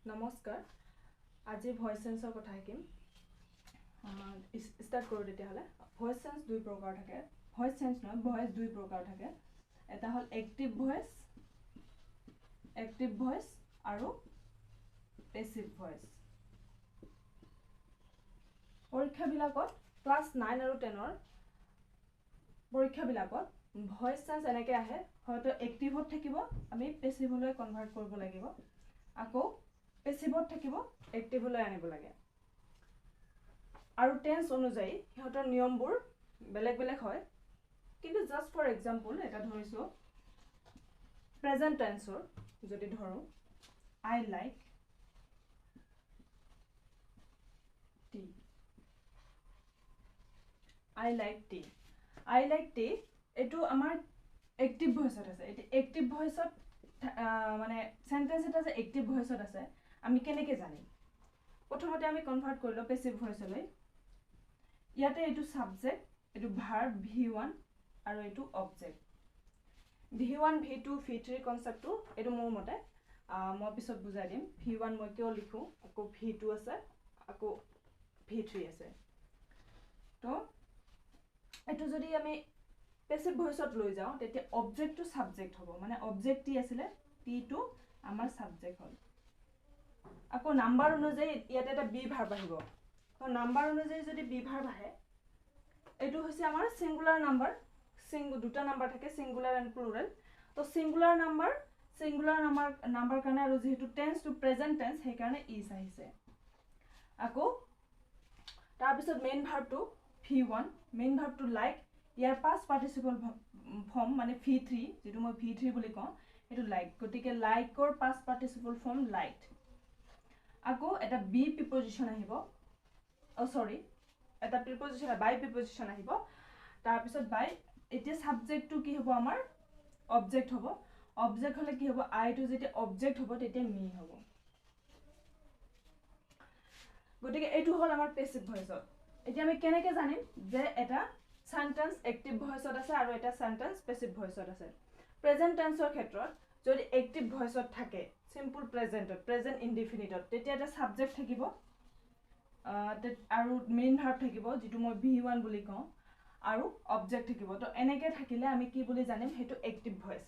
নমস্কাৰ আজি ভয়েস সেন্সৰ কথা শিকিম স্টাৰ্ট কৰো তেতিয়াহলে ভয়েস সেন্স দুই প্ৰকাৰ থাকে ভয়েস সেন্স নহয় ভয়েস দুই প্ৰকাৰ থাকে এটা হল এক্টিভ ভয়েস আৰু পেসিভ ভয়েস পৰীক্ষা বিলাকত ক্লাস 9 আৰু 10 ৰ পৰীক্ষা বিলাকত ভয়েস সেন্স এনেকে আহে হয়তো এক্টিভত থাকিব আমি পেসিভলৈ কনভাৰ্ট কৰিব লাগিব আকৌ পেসিভত থাকিব এক্টিভলৈ আনিব লাগে আৰু টেন্স অনুযায়ী হিহঁতৰ নিয়মবোৰ বেলেগ বেলেগ হয় কিন্তু জাস্ট ফৰ এক্সাম্পল এটা ধৰিছো প্ৰেজেন্ট টেন্সৰ যদি ধৰো I like tea এটো আমাৰ এক্টিভ ভয়েসত আছে এটি এক্টিভ ভয়েসত মানে সেন্টেন্স এটা যে এক্টিভ ভয়েসত আছে আমি কেনেকে জানিম প্ৰথমতে আমি কনভাৰ্ট কৰিলো পেসিভ ভয়েসলৈ ইয়াতে এটো সাবজেক্ট এটো ভাৰ্ব v1 আৰু এটো অবজেক্ট v1 v2 v3 কনসেপ্টটো এটো মোৰ মতে মই পিছত বুজাই দিম v1 মই কিয় লিখো আকৌ v2 আছে আকৌ v3 আছে তো এটো যদি আমি পেসিভ ভয়েসত লৈ যাও তেতিয়া অবজেক্ট টু সাবজেক্ট হ'ব মানে অবজেক্ট টি আছিল টি টু আমাৰ সাবজেক্ট হল আকৌ নাম্বার অনুযায়ী ইয়াতে এটা বি ভার্ব আহিব তো নাম্বার অনুযায়ী যদি বি ভার্ব আহে এটো হৈছে আমাৰ সিঙ্গুলাৰ নাম্বাৰ দুটা নাম্বাৰ থাকে সিঙ্গুলাৰ এন্ড প্লুৰাল তো সিঙ্গুলাৰ নাম্বাৰ কাৰণে আৰু যেহেতু টেন্স টু প্ৰেজেন্ট টেন্স সেই কাৰণে ইজ আহিছে আকৌ তাৰ পিছত মেইন ভাৰ্বটো v1 মেইন ভাৰ্বটো লাইক ইয়াৰ পাস পার্টিসিপল ফর্ম মানে v3 যেটো মই v3 বুলি কওঁ এটো লাইক গটিকে লাইকৰ পাস পাৰ্টিসিপল ফৰ্ম লাইকড আকৌ এটা বি প্ৰিপজিশন আহিব এটা প্ৰিপজিশন বাই প্ৰিপজিশন আহিব তাৰ পিছত বাই এতিয়া সাবজেক্টটো কি হ'ব আমাৰ অবজেক্ট হ'ব অবজেক্ট হলে কি হ'ব আই টু যেতিয়া অবজেক্ট হ'ব তেতিয়া মি হ'ব গটিকে এটো হল আমাৰ পেসিভ ভয়েসত এতিয়া আমি কেনেকে জানিম যে এটা সেন্টেন্স এক্টিভ ভয়েসত আছে আৰু এটা সেন্টেন্স পেসিভ ভয়েসত আছে প্ৰেজেন্ট টেন্সৰ ক্ষেত্ৰত যদি এক্টিভ ভয়েসত থাকে সিম্পল প্ৰেজেন্টত প্ৰেজেন্ট ইনডিফিনিটত তেতিয়া এটা সাবজেক্ট থাকিব আৰু মেইন ভাৰ্ব থাকিব যেটো মই v1 বুলি কওঁ আৰু অবজেক্ট থাকিব তো এনেকে থাকিলে আমি কি বুলি জানিম হেতু এক্টিভ ভয়েস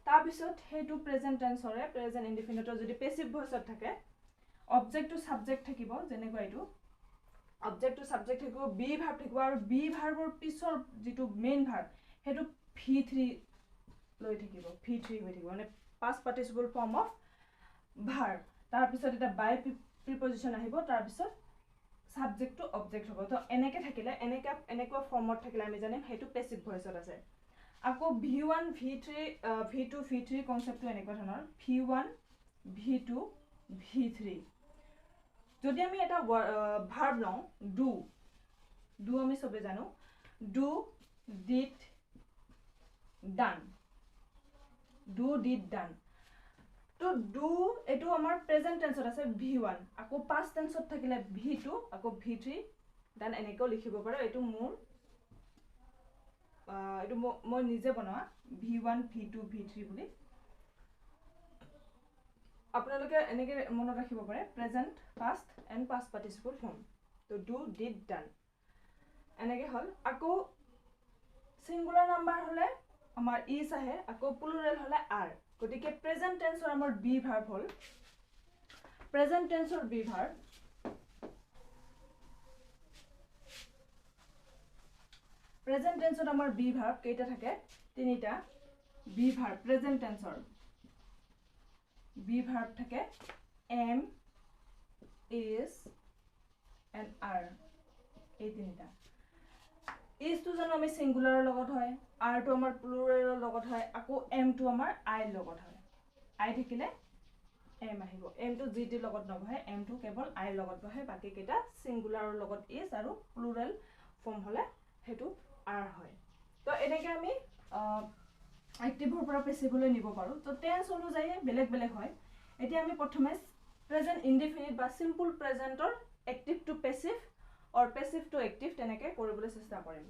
তাৰ পিছত হেতু প্ৰেজেন্ট টেন্সৰে প্ৰেজেন্ট ইনডিফিনিটৰ যদি পেসিভ ভয়েসত থাকে অবজেক্ট টু সাবজেক্ট থাকিব যেনেকৈ এটো অবজেক্ট টু সাবজেক্ট থাকিব বি ভার্ব থাকিব আৰু বি ভাৰ্বৰ পিছৰ যেটো মেইন ভার্ব হেতু v3 লৈ থাকিব v3 হৈ থাকিব মানে past participle form of verb তাৰ পিছত এটা বাই প্ৰিপজিশন আহিব তাৰ পিছত সাবজেক্ট টু অবজেক্ট হ'ব তো এনেকে থাকিলে এনেকুৱা ফৰ্মত থাকিলে আমি জানিম হেতু পেসিভ ভয়েসত আছে আকৌ v1 v3 v2 v3 কনসেপ্টটো এনেকুৱা ধৰণৰ v1 v2 v3 যদি আমি এটা ভার্ব লওঁ ডু আমি সবে জানো ডু ডিড ডান তো ডু এটো আমাৰ প্ৰেজেন্ট টেন্সত আছে v1 আকৌ পাস্ট টেন্সত থাকিলে v2 আকৌ v3 দেন এনেকৈ লিখিব পাৰো এটো মোৰ এটো মই নিজে বনোৱা v1 v2 v3 বুলি আপোনালোকে এনেকে মনত ৰাখিব পাৰে present past and past participle form to do did done এনেকে হল আকৌ সিঙ্গুলার নাম্বার হলে আমাৰ ইজ আহে আকৌ প্লুৰাল হলে আৰ গটিকে প্ৰেজেন্ট টেন্সৰ আমাৰ বি ভাৰ্ব হল প্ৰেজেন্ট টেন্সৰ বি ভাৰ্ব প্ৰেজেন্ট টেন্সত আমাৰ বি ভাৰ্ব কেইটা থাকে তিনিটা বি ভাৰ্ব প্ৰেজেন্ট টেন্সৰ বি ভার্ব থাকে am is and are এই তিনিটা is to জানো আমি সিঙ্গুলাৰৰ লগত হয় are to আমাৰ প্লুৰালৰ লগত হয় আকৌ am to আমাৰ I লগত হয় I থাকিলে am আহিব am to gt লগত নবহে am to কেৱল I লগত বহে বাকি কেইটা সিঙ্গুলাৰৰ লগত is আৰু প্লুৰাল ফৰ্ম হলে হেতু are হয় তো এনেকে আমি এক্টিভৰ পৰা পেসিভলৈ নিব পাৰো তো টেন্স অনুযায়ী বেলেগ বেলেগ হয় এতিয়া আমি প্ৰথমে প্ৰেজেন্ট ইনডিফিনিট বা সিম্পল প্ৰেজেন্টৰ active to passive or passive to active তেনেকে কৰিবলৈ চেষ্টা কৰিম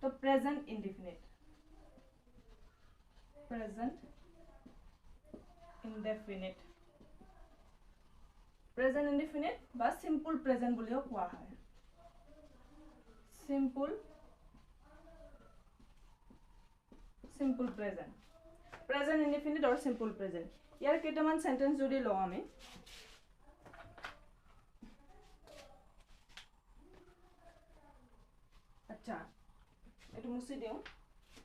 তো present indefinite present indefinite present indefinite বা সিম্পল প্ৰেজেন্ট বুলিও কোৱা হয় simple present present indefinite or simple present ইয়াৰ কেইটামান সেন্টেন্স যদি লওঁ আমি আচ্ছা এটো মুছি দিও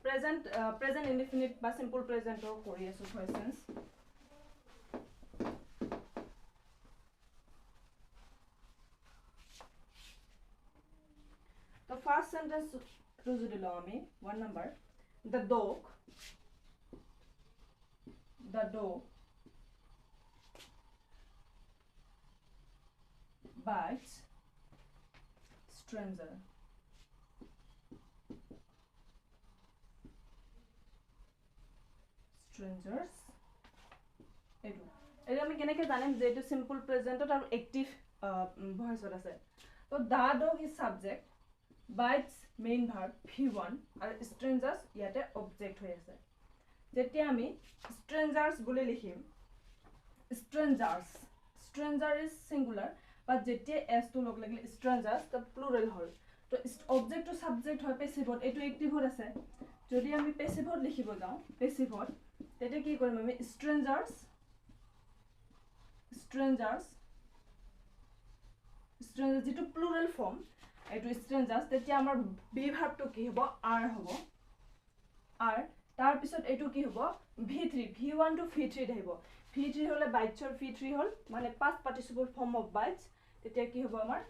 প্ৰেজেন্ট ইনডিফিনিট বা সিম্পল প্ৰেজেন্টৰ কৰি আছো questions The first sentence to Judilami, 1 number. The dog bites stranger. Strangers. Edu ami keneke janim je etu simple present or active voice ot ase. So the dog is subject. Bites main verb V1 are strangers ইয়াতে object হয়ে আছে যেটি আমি strangers বলে লিখিম stranger is singular but যেটি s to লগ লাগিলে strangers the plural হল তো object to subject হয় passive হত এটো active হত আছে যদি আমি passive হত লিখিব যাও passive হত তেতে কি কৰিম আমি strangers যেটো plural form এটো strangers তেতিয়া আমাৰ বি ভাৰ্বটো কি হ'ব are হ'ব আৰ তাৰ পিছত এটো কি হ'ব v3 v1 to v3 আহিব v3 হলে bites or v3 হল মানে past participle form of bites তেতিয়া কি হ'ব আমাৰ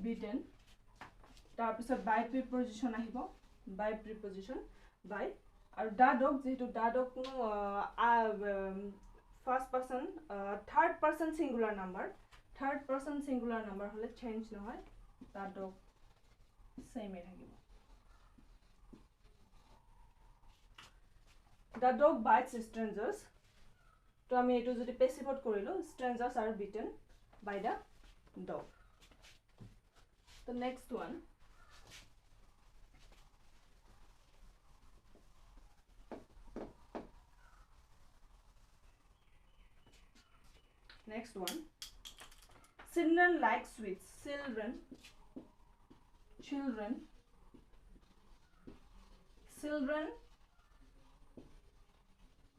beaten তাৰ পিছত by preposition আহিব by preposition by আৰু the dog যেটো the dog কোনো first person third person singular number hole change no hoy that dog same e thakibo the dog bites strangers to ami etu jodi passive ot korilo strangers are bitten by the dog the next one children like sweets children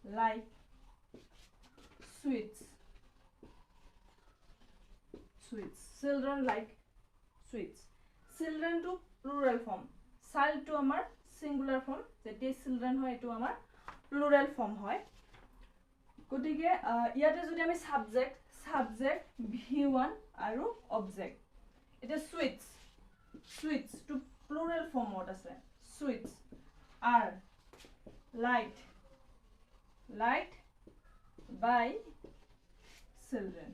like sweets children like sweets children to plural form child to amar singular form jeti children hoy etu amar plural form hoy গটিকে ইয়াতে যদি আমি subject v1 আৰু object এটা sweets to plural form ত আছে sweets are liked by children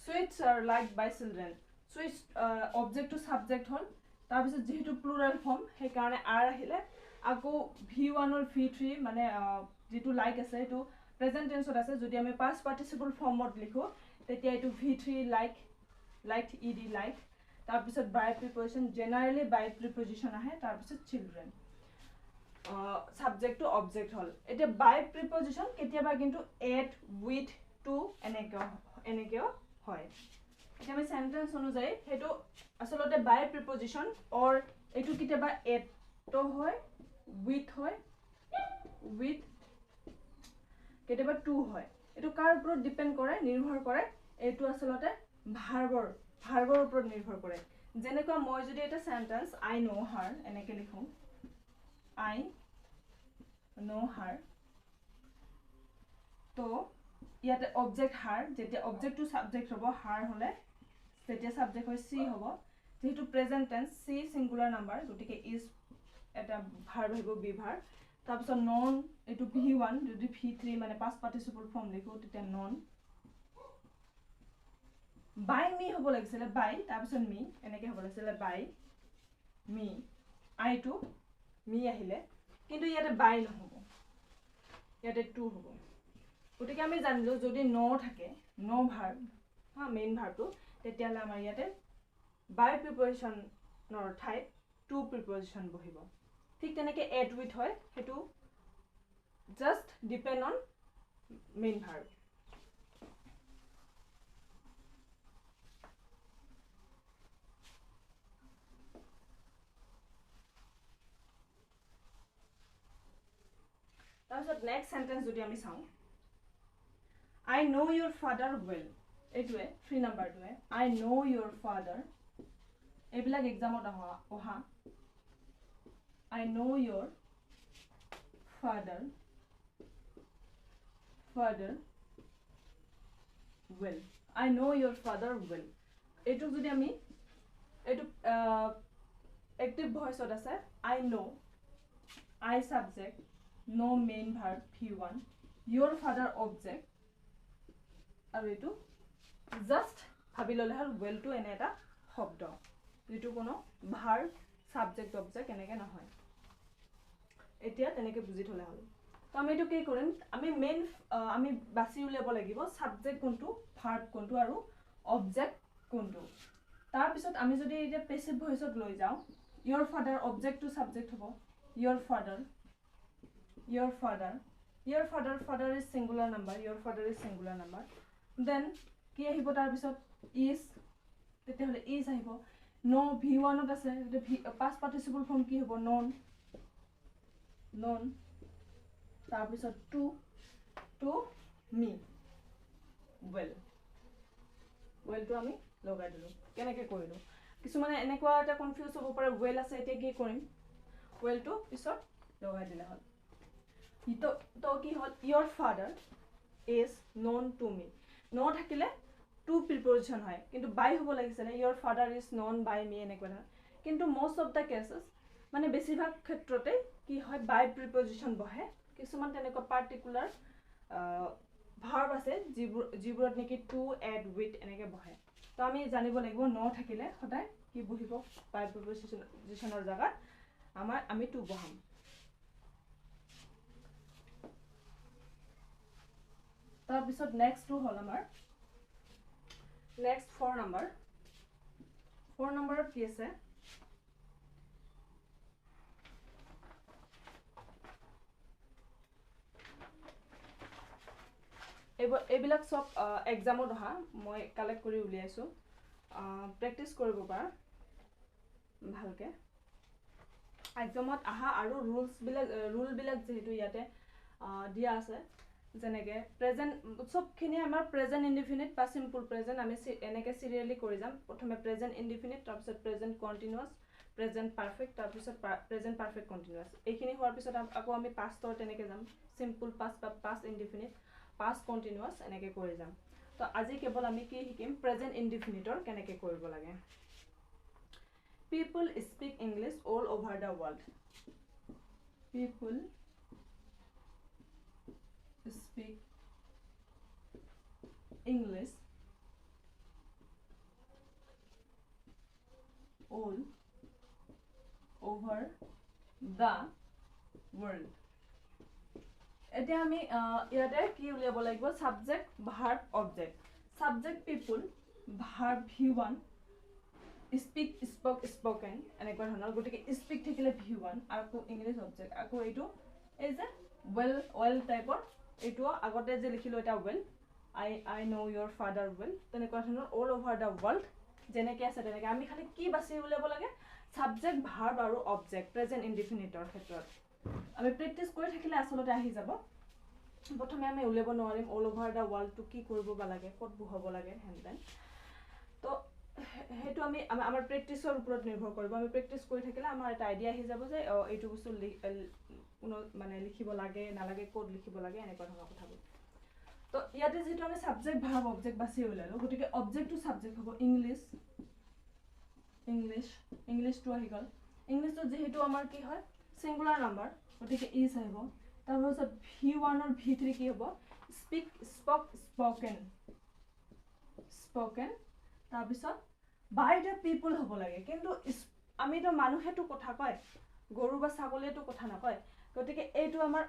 sweets are liked by children sweets object to subject হল তাৰ পিছত যেহেতু plural form হে কাৰণে are আহিলে আকৌ v1 or v3 মানে যেটো লাইক আছে এটো প্ৰেজেন্ট টেন্সত আছে যদি আমি past participle form ত লিখো তেতিয়া এটো v3 liked ed like তাৰ পিছত by preposition generally by preposition আহে তাৰ পিছত children subject to object হল এটা by preposition কেতিয়াবা কিন্তু at with to এনেকে হয় এটা আমি সেন্টেন্স অনুযায়ী হেটো আসলতে by preposition or এটো কেতিয়াবা at to হয় with কেতিয়াবা to হয় এটো কাৰ ওপৰত ডিপেন্ড কৰে নিৰ্ভৰ কৰে এটো আসলতে ভাৰ্বৰ ওপৰত নিৰ্ভৰ কৰে যেনেকৈ মই যদি এটা সেন্টেন্স I know her এনেকে লিখো I know her তো ইয়াতে অবজেক্ট her যেতে অবজেক্ট টু সাবজেক্ট হ'ব her হলে তেতে সাবজেক্ট হয় she হ'ব যেহেতু present tense she singular number গটিকে is এটা ভাৰ্ব হইব বি ভাৰ্ব তাৰ পিছত নন এটো v1 যদি v3 মানে past participle form লিখো তেতিয়া নন by me হ'ব লাগিছিলে by তাৰ পিছত me এনেকে হ'ব লাগিছিলে by me I to me আহিলে কিন্তু ইয়াতে by নহব ইয়াতে to হ'ব গটিকে আমি জানিলো যদি no থাকে no verb মেইন ভার্বটো তেতিয়ালে আমাৰ ইয়াতে by preposition নৰ ঠাইত to preposition বহিব ঠিক তেনেকৈ এড উইথ হয় সেইটো just depend on main verb তাৰপিছত নেক্সট সেন্টেন্স যদি আমি চাওঁ I know your father well এইটোৱে 3 নম্বৰটোৱে I know your father এইবিলাক এক্সামত অহা I know your father well I know your father well এইটো যদি আমি এইটো active voice ত আছে I know I subject no main verb V1 your father object আৰু এইটো জাষ্ট ভাবি ললে হল well to এনে এটা শব্দ যেটো কোনো verb subject object এনেকে নহয় এতিয়া তেনেকে বুজি থলে হল তো আমি এটো কি কৰিম আমি মেইন আমি বাছি উলিয়াব লাগিব সাবজেক্ট কোনটো ভাৰ্ব কোনটো আৰু অবজেক্ট কোনটো তাৰ পিছত আমি যদি এটা পেসিভ ভয়েসত লৈ যাও your father object to subject হ'ব your father father is singular number your father is singular number then কি আহিব তাৰ পিছত is তেতে হলে is আহিব no v1 ত আছে past participle form কি হ'ব known তাৰ পিছত to me well to আমি লগাই দিলো কেনেকে কৰিলো কিছুমানে এনেকুৱা এটা কনফিউজ হ'ব পাৰে well আছে এতিয়া কি কৰিম well to পিছত লগাই দিলে হল তো কি হল your father is known to me no থাকিলে to preposition হয় কিন্তু by হ'ব লাগিছিল your father is known by me এনেকুৱা না কিন্তু most of the cases মানে বেছিভাগ ক্ষেত্ৰতে কি হয় by preposition বহে কিছুমান তেনেকুৱা পাৰ্টিকুলাৰ ভাৰ্ব আছে যিবোৰত নেকি to add with এনেকে বহে তো আমি জানিব লাগিব no থাকিলে সদায় কি বহিব by prepositionৰ জায়গাত আমি to বহাম তাৰ পিছত নেক্সট টু হল আমাৰ নেক্সট 4 নম্বৰত কি আছে এইবিলাক সব এক্সামত অহা মই কালেক্ট কৰি উলিয়াইছো প্ৰেক্টিস কৰিব পাৰা ভালকে এক্সামত আহা আৰু ৰুল বিলাক যেহেতু ইয়াতে দিয়া আছে যেনেকে প্ৰেজেন্ট সবখিনি আমাৰ প্ৰেজেন্ট ইনডিফিনিট বা সিম্পল প্ৰেজেন্ট আমি এনেকে সিৰিয়ালি কৰি যাম প্ৰথমে প্ৰেজেন্ট ইনডিফিনিট তাৰ পিছত প্ৰেজেন্ট কন্টিনিউয়াস প্ৰেজেন্ট পাৰফেক্ট তাৰ পিছত প্ৰেজেন্ট পাৰফেক্ট কন্টিনিউয়াস এইখিনি হোৱাৰ পিছত আকৌ আমি পাষ্টৰ তেনেকে যাম সিম্পল পাষ্ট বা পাষ্ট ইনডিফিনিট পাষ্ট কন্টিনিউয়াস এনেকে কৰি যাম তো আজি কেৱল আমি কি শিকিম প্ৰেজেন্ট ইনডিফিনিটৰ কেনেকে কৰিব লাগে people speak english all over the world people speak English all over the world এতিয়া আমি ইয়াতে কি উলিয়াব লাগিব subject verb object subject people verb v1 speak spoke spoken এনেকুৱা ধৰণৰ গতিকে speak থাকিলে v1 আৰু ইংলিশ অবজেক্ট আকৌ এইটো এই যে well টাইপৰ এইটো আগতে যে লিখিলো এটা well I know your father well তেনেকুৱা ধৰণৰ all over the world যেনেকে আছে তেনেকে আমি খালি কি বাছি উলিয়াব লাগে সাবজেক্ট ভার্ব আৰু অবজেক্ট প্ৰেজেন্ট ইনডিফিনিটৰ ক্ষেত্ৰত আমি প্ৰেক্টিস কৰি থাকিলে আসলতে আহি যাব প্ৰথমে আমি উলিয়াব নোৱাৰিম all over the world to কি কৰিব বা লাগে কত বহাব লাগে হেনতেন তো হেতু আমি আমাৰ প্ৰেক্টিসৰ ওপৰত নিৰ্ভৰ কৰিব আমি প্ৰেক্টিস কৰি থাকিলে আমাৰ এটা আইডিয়া আহি যাব যে এইটো বস্তু মানে লিখিব লাগে নালাগে কোড লিখিব লাগে এনেকুৱা ধৰণৰ কথাবোৰ তো ইয়াতে যেটো আমি সাবজেক্ট ভার্ব অবজেক্ট বাছি উলালো গতিকে অবজেক্ট টু সাবজেক্ট হ'ব ইংলিশ টু আহি গল ইংলিশ তো যেহেতু আমাৰ কি হয় সিঙ্গুলাৰ নাম্বাৰ গতিকে ইজ আহিব তাৰ পিছত v1 আৰু v3 কি হ'ব স্পিক স্পোকেন তাৰ পিছত বাই দ্য পিপল হ'ব লাগে কিন্তু আমি তো মানুহেটো কথা কয় গৰু বা ছাগলীটো কথা নকয় গতিকে এইটো আমাৰ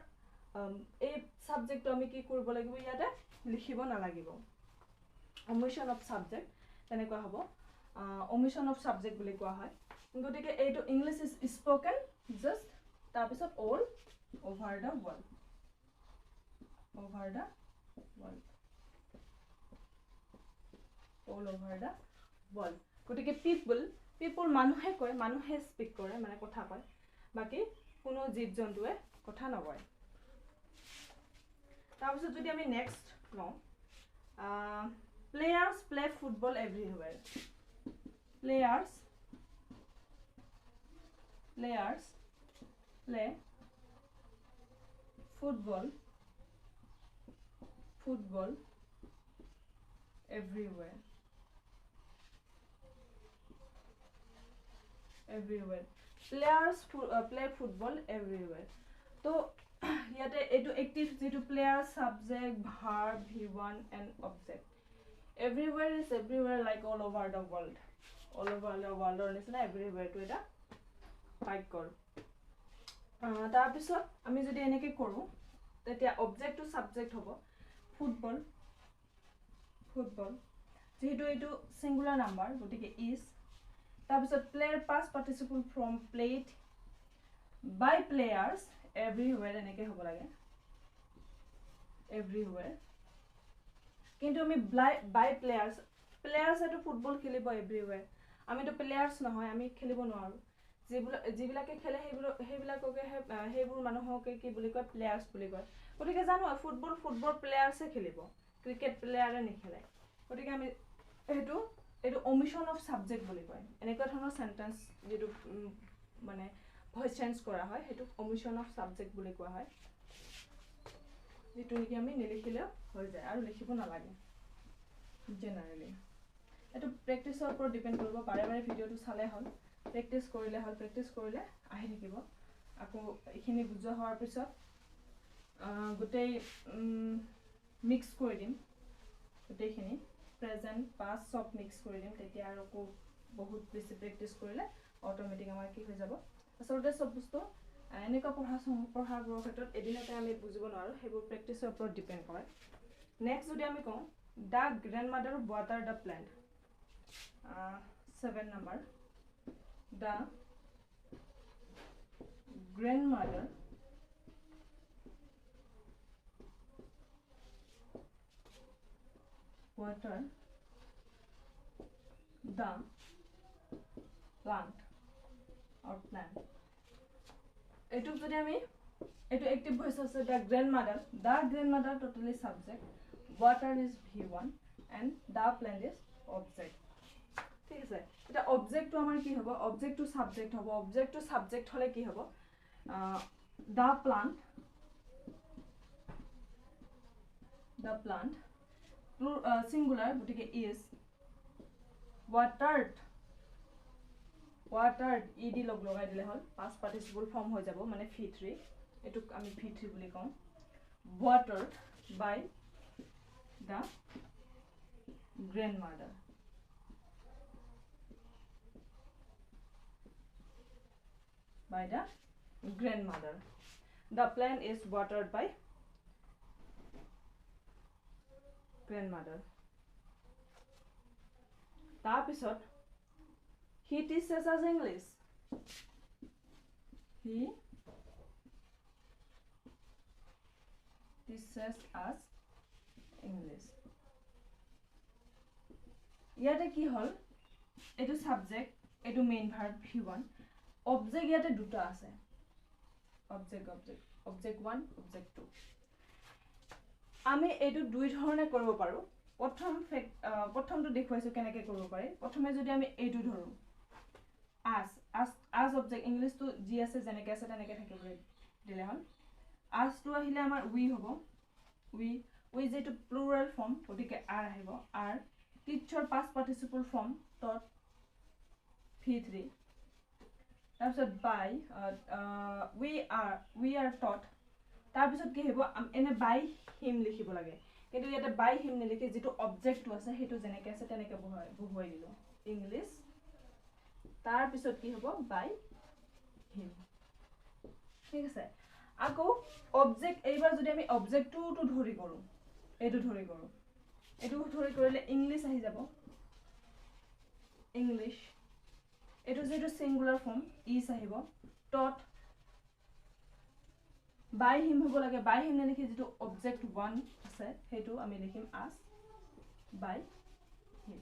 এই সাবজেক্টটো আমি কি কৰিব লাগিব ইয়াতে লিখিব নালাগিব omission of subject তেনেকুৱা হ'ব omission of subject বুলি কোৱা হয় গতিকে এইটো ইংলিশ ইজ স্পোকেন জাস্ট তাৰ পিছত all over the world all over the world গতিকে people মানুহে কয় মানুহে স্পিক কৰে মানে কথা কয় বাকি কোনো জীৱ জন্তুৱে কথা নকয় তাৰ পিছত যদি আমি নেক্সট লওঁ players play football everywhere players play football everywhere players play football everywhere to yate etu active jetu player subject verb v1 and object everywhere is everywhere like all over the world or nisna everywhere to eta type kor tar pisot ami jodi eneke koru tetia object to subject hobo football jehetu etu singular number gotike is tar pisot player past participle from played by players everywhere eneke hobo lage everywhere কিন্তু আমি by players এটো football খেলিব everywhere আমি তো players নহয় আমি খেলিব নোৱাৰো যিবিলাকে খেলে সেইবিলাককে সেইবোৰ মানুহকে কি বুলি কয় প্লেয়াৰ্স বুলি কয় গতিকে জানো ফুটবল প্লেয়াৰ্সে খেলিব ক্ৰিকেট প্লেয়াৰে নেখেলে গতিকে আমি এটো omission of subject বুলি কয় এনেকুৱা ধৰণৰ সেন্টেন্স যেটো মানে ভয়েস চেঞ্জ কৰা হয় হেতু omission of subject বুলি কোৱা হয় যেটো নেকি আমি নিলিখিলে হৈ যায় আৰু লিখিব নালাগে জেনাৰেলি এটো প্ৰেক্টিসৰ ওপৰত ডিপেন্ড কৰিব বাৰে ভিডিওটো চালে হল প্ৰেক্টিস কৰিলে আহি থাকিব আকৌ এখিনি বুজা হোৱাৰ পিছত গোটেই মিক্স কৰি দিম গোটেইখিনি প্ৰেজেন্ট পাস্ট সব মিক্স কৰি দিম তেতিয়া আৰু বহুত বেছি প্ৰেক্টিস কৰিলে অটোমেটিক আমাৰ কি হৈ যাব আসলতে সব বস্তু এনেকা পঢ়াৰ ক্ষেত্ৰত এদিনতে আমি বুজিব নোৱাৰো হেবোৰ প্ৰেক্টিসৰ ওপৰত ডিপেন্ড কৰে নেক্সট যদি আমি কওঁ the grandmother watered the plant 7 number the grandmother watered the plant or plant etu jodi ami etu active voice ase the grandmother totally subject water is v1 and the plant is object ঠিক আছে এটা object তো আমাৰ কি হ'ব object to subject হ'ব object to subject হলে কি হ'ব the plant singular গটিকে is watered ed লগ লগাই দিলে হল past participle form হৈ যাব মানে v3 এটুক আমি v3 বুলি কম watered by the grandmother the plant is watered by grandmother tar pisot he teaches us English ইয়াতে কি হল এটো সাবজেক্ট এটো মেইন ভার্ব v1 অবজেক্ট ইয়াতে দুটা আছে অবজেক্ট 1 অবজেক্ট 2 আমি এটো দুই ধৰণে কৰিব পাৰো প্ৰথমটো দেখুৱাইছো কেনেকৈ কৰিব পাৰি প্ৰথমে যদি আমি এটো ধৰো as object ইংলিশ তো জি আছে যেনেকৈ আছে তেনেকৈ থাকিব দিলে হল as to আহিলে আমাৰ we হ'ব we যেটো প্লুৰাল ফৰ্ম গতিকে are আহিব are teacher past participle form tot v3 তাৰপিছত by we are taught তাৰপিছত কি হ'ব এনে by him লিখিব লাগে কিন্তু ইয়াতে by him নিলিখি যেটো অবজেক্ট আছে হেতু যেনেকৈ আছে তেনেকৈ বহুৱাই দিলো ইংলিশ তাৰপিছত কি হ'ব by him ঠিক আছে আকৌ অবজেক্ট এইবাৰ যদি আমি অবজেক্ট টু ধৰি কৰো এটো ধৰি কৰিলে ইংলিশ আহি যাব ইংলিশ এটো যেটো সিঙ্গুলার ফর্ম is আহিব taught বাই হিম হ'ব লাগে বাই হিম নেকি যেটো অবজেক্ট 1 আছে হেতু আমি লিখিম as বাই হিম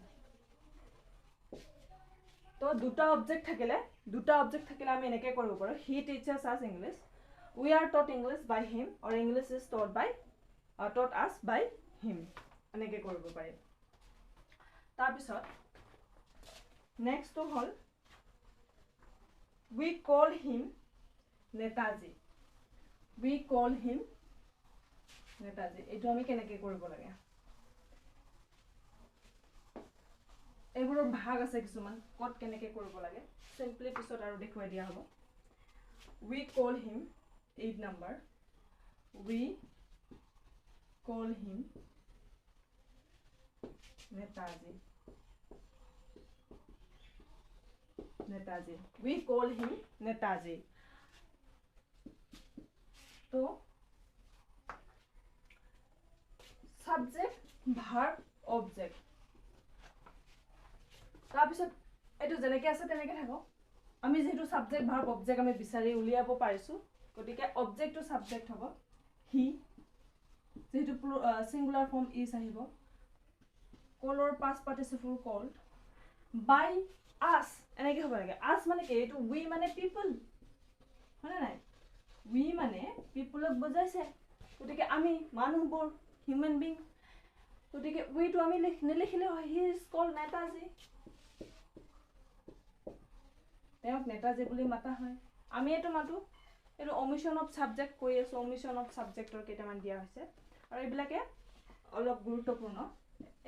তো দুটা অবজেক্ট থাকিলে আমি এনেকে কৰিব পাৰো he teaches us English we are taught English by him or English is taught us by him এনেকে কৰিব পাৰি তাৰ পিছত next to hall we call him Netaji এটো আমি কেনেকে কৰিব লাগে এবোৰৰ ভাগ আছে কিছুমান কত কেনেকে কৰিব লাগে সিম্পলি পিছত আৰু দেখুৱাই দিয়া হ'ব we call him 8 number we call him Netaji we call him Netaji তো subject verb object তাৰ পিছত এটো জেনেকে আছে তেনেকে থাকো আমি যেটো subject verb object আমি বিচাৰি উলিয়াব পাৰিছো গতিকে object to subject হ'ব he যেটো singular form is আহিব call or past participle called by us এনেকে হ'ব লাগে us মানে কি এটো we মানে people মানে নাই we মানে people ক বুজাইছে গতিকে আমি মানুহবোৰ human being গতিকে we to আমি লিখিলে হয় he is called Netaji তেওঁক নেতাজি বুলি মাতা হয় আমি এটো মাতো এটো omission of subject কৈ আছে omission of subjectৰ কেটামান দিয়া হৈছে আৰু এইবিলাকে অলপ গুৰুত্বপূৰ্ণ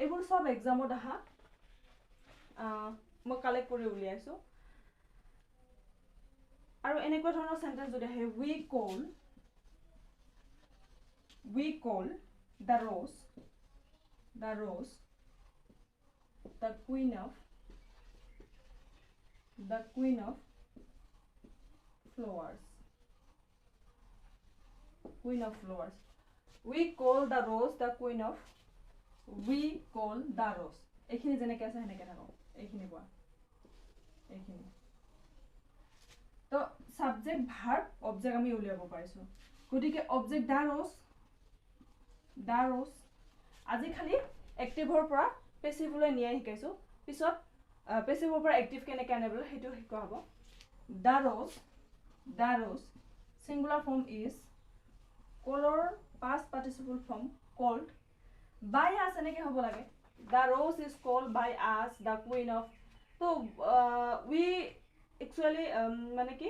এইবোৰ সব এক্সামত আহা মই কালেক্ট কৰি উলিয়াইছো আৰু এনেকুৱা ধৰণৰ সেন্টেন্স যদি আহে we call the rose the queen of flowers we call the rose the queen of এখিনি যেনেকে আছে হেনেকে থাকো এখিনি কোৱা এখিনি তো সাবজেক্ট ভাৰ্ব অবজেক্ট আমি উলিয়াব পাৰিছো গতিকে অবজেক্ট দা ৰোজ আজি খালি এক্টিভৰ পৰা পেসিভলৈ নিয়া শিকাইছো পিছত পেসিভৰ পৰা এক্টিভ কেনেকৈ আনিবলৈ হেতু শিকোৱা হ'ব দা রোজ singular form is color past participle form called by us এনেকৈ হ'ব লাগে the rose is called by us the queen of so we actually মানে কি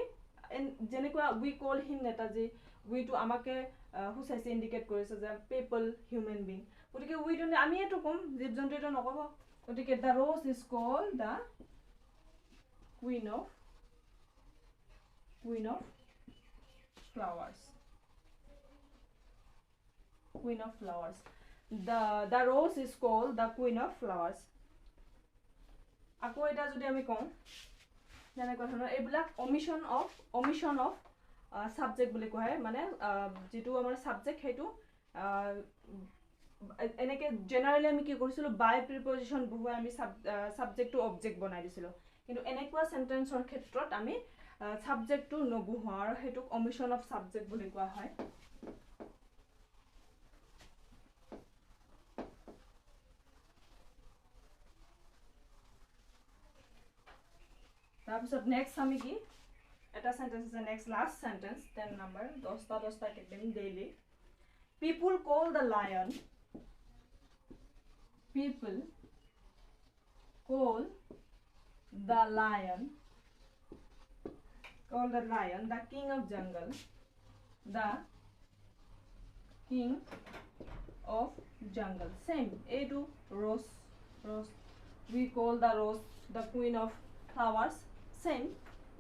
যেনেকুৱা we call him Netaji we to আমাকে হুসাইছে ইন্ডিকেট কৰিছে যে people human being গতিকে we don't আমি এটো কম জীবজন্তু এটো নকব গতিকে the rose is called the queen of flowers the rose is called the queen of flowers আকৌ এটা যদি আমি কম যেনেকৈ ধৰণৰ এইবিলাক omission of subject বুলি কোৱা হয় মানে যেটো আমাৰ subject হেতু এনেকে জেনাৰেলি আমি কি কৰিছিলো by preposition বহুৱাই আমি subject to object বনাই দিছিলো কিন্তু এনেকুৱা সেন্টেন্সৰ ক্ষেত্ৰত আমি subject to নবহুৱা আৰু হেতু omission of subject বুলি কোৱা হয় তাৰপিছত next আমি কি এটা sentence আছে next last sentence 10 number 10টা একদম daily people call the lion the king of jungle same a to rose we call the rose the queen of flowers same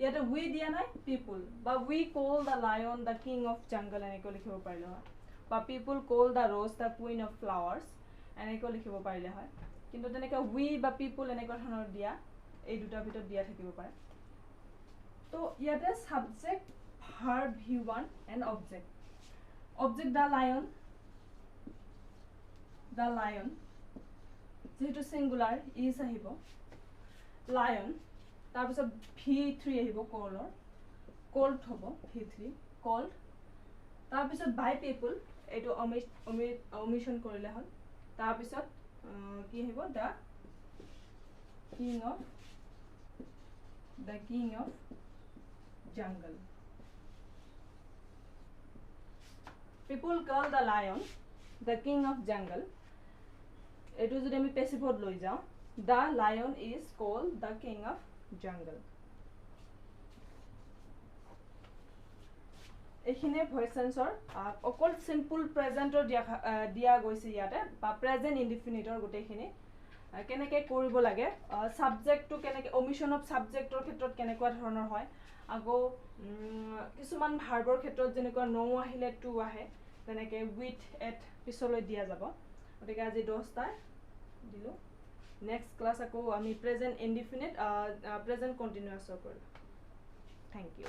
ইয়াতে we দিয়া নাই people বা we call the lion the king of jungle এনেকৈ লিখিব পাৰিলে হয় বা people call the rose the queen of flowers এনেকৈ লিখিব পাৰিলে হয় কিন্তু তেনেকৈ we বা people এনেকৈ ধৰণৰ দিয়া এই দুটাৰ ভিতৰত দিয়া থাকিব পাৰে তো ইয়াতে subject verb v1 and object the lion যেহেতু singular is আহিব lion তাৰপিছত v3 আহিব cold হ'ব v3 cold তাৰ পিছত বাই পিপল এটো omission কৰিলে হল তাৰ পিছত কি হ'ব the king of jungle people call the lion the king of jungle এটো যদি আমি পেসিভত লৈ যাও the lion is called the king of jungle এখিনে ভয়েস সেন্সর অকল সিম্পল প্ৰেজেন্টৰ দিয়া গৈছে ইয়াতে বা প্ৰেজেন্ট ইনডিফিনিটৰ গোটেইখিনি কেনেকে কৰিব লাগে সাবজেক্টটো কেনেকে omission of সাবজেক্টৰ ক্ষেত্ৰত কেনেকুৱা ধৰণৰ হয় আগো কিছুমান ভাৰ্বৰ ক্ষেত্ৰত যেনেকুৱা no আহিলে to আহে তেনেকে with at পিছলৈ দিয়া যাব গতিকে আজি 10টা দিলো নেক্সট ক্লাস আকৌ আমি প্রেজেন্ট ইনডিফিনিট প্রেজেন্ট কন্টিনিউয়াস কৰিম থ্যাংক ইউ